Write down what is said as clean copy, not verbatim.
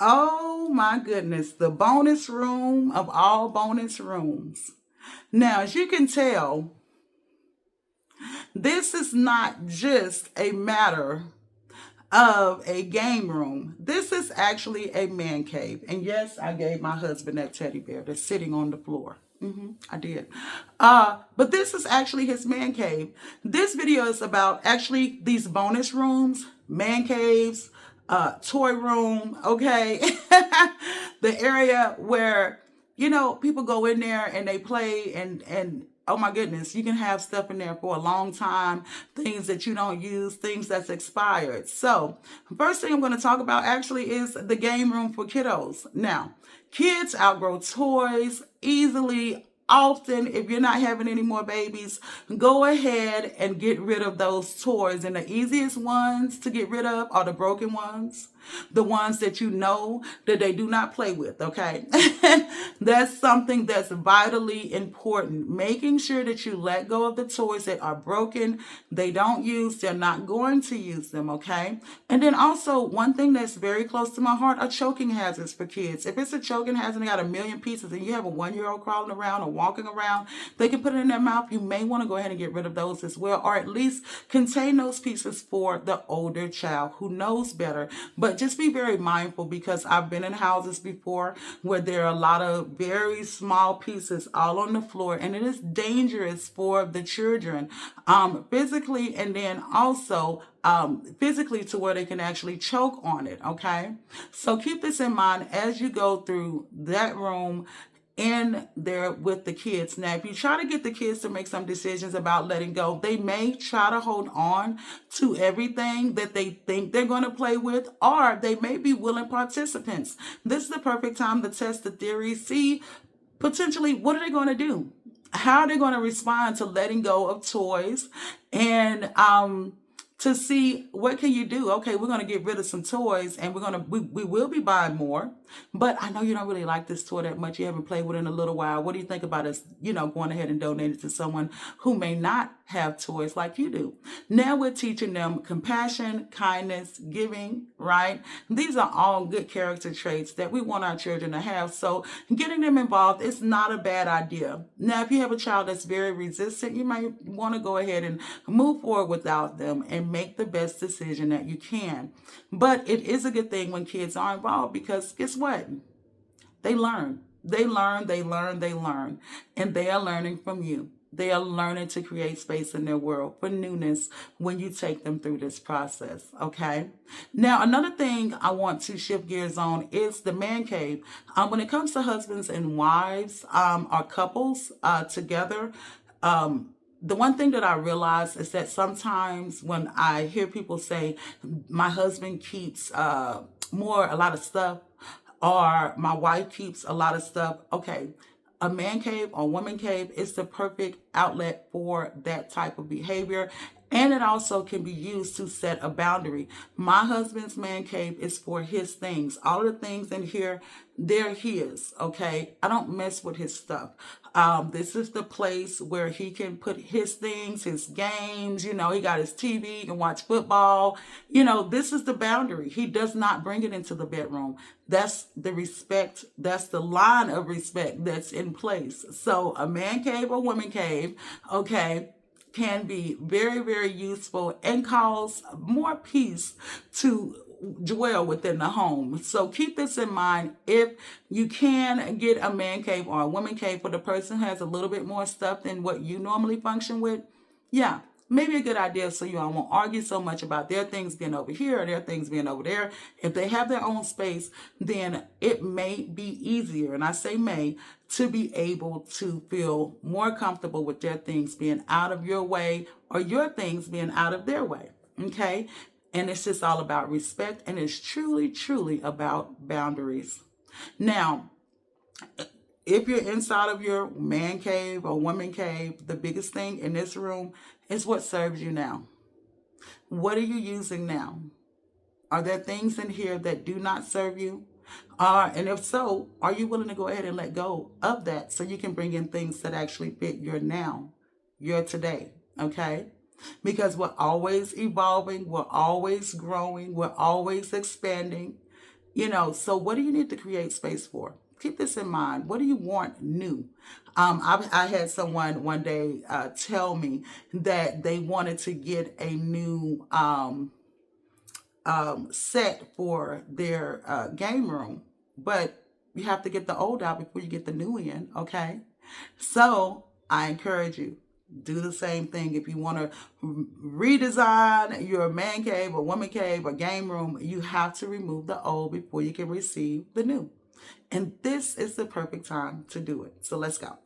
Oh my goodness, the bonus room of all bonus rooms. Now, as you can tell, this is not just a matter of a game room. This is actually a man cave. And yes, I gave my husband that teddy bear that's sitting on the floor. I did. But this is actually his man cave. This video is about actually these bonus rooms, man caves, toy room, okay? The area where, people go in there and they play and oh my goodness, you can have stuff in there for a long time, things that you don't use, things that's expired. So, first thing I'm going to talk about actually is the game room for kiddos. Now, kids outgrow toys easily. Often, if you're not having any more babies, go ahead and get rid of those toys. And the easiest ones to get rid of are the broken ones, the ones that you know that they do not play with, okay? That's something that's vitally important. Making sure that you let go of the toys that are broken, they don't use, they're not going to use them, okay? And then also, one thing that's very close to my heart are choking hazards for kids. If it's a choking hazard and got a million pieces and you have a 1 year old crawling around or walking around, they can put it in their mouth. You may want to go ahead and get rid of those as well, or at least contain those pieces for the older child who knows better. But just be very mindful, because I've been in houses before where there are a lot of very small pieces all on the floor, and it is dangerous for the children, physically, and then also physically, to where they can actually choke on it. Okay, so keep this in mind as you go through that room in there with the kids. Now, if you try to get the kids to make some decisions about letting go, they may try to hold on to everything that they think they're going to play with, or they may be willing participants. This is the perfect time to test the theory, see potentially what are they going to do? How are they going to respond to letting go of toys? And to see what can you do. Okay, we're going to get rid of some toys, and we will be buying more, but I know you don't really like this toy that much, you haven't played with it in a little while. What do you think about us going ahead and donating it to someone who may not have toys like you do? Now we're teaching them compassion, kindness, giving, right? These are all good character traits that we want our children to have. So getting them involved is not a bad idea. Now, if you have a child that's very resistant, you might want to go ahead and move forward without them and make the best decision that you can. But it is a good thing when kids are involved, because guess what? They learn. They learn, they learn, they learn. And they are learning from you. They are learning to create space in their world for newness when you take them through this process, okay? Now, another thing I want to shift gears on is the man cave. When it comes to husbands and wives, or couples together, the one thing that I realize is that sometimes when I hear people say, my husband keeps a lot of stuff, or my wife keeps a lot of stuff, okay, a man cave or woman cave is the perfect outlet for that type of behavior. And it also can be used to set a boundary. My husband's man cave is for his things. All of the things in here, they're his, okay? I don't mess with his stuff. This is the place where he can put his things, his games, he got his TV, he can watch football. This is the boundary. He does not bring it into the bedroom. That's the respect, that's the line of respect that's in place. So a man cave or woman cave, okay, can be very, very useful and cause more peace to dwell within the home. So keep this in mind. If you can get a man cave or a woman cave for the person who has a little bit more stuff than what you normally function with, yeah, maybe a good idea, so you all won't argue so much about their things being over here or their things being over there. If they have their own space, then it may be easier, and I say may, to be able to feel more comfortable with their things being out of your way or your things being out of their way, okay? And it's just all about respect, and it's truly, truly about boundaries. Now, if you're inside of your man cave or woman cave, the biggest thing in this room is what serves you now. What are you using now? Are there things in here that do not serve you? And if so, are you willing to go ahead and let go of that so you can bring in things that actually fit your now, your today, okay? Because we're always evolving, we're always growing, we're always expanding. So what do you need to create space for? Keep this in mind. What do you want new? I had someone one day tell me that they wanted to get a new set for their game room, but you have to get the old out before you get the new in, okay? So I encourage you, do the same thing. If you want to redesign your man cave or woman cave or game room, you have to remove the old before you can receive the new. And this is the perfect time to do it. So let's go.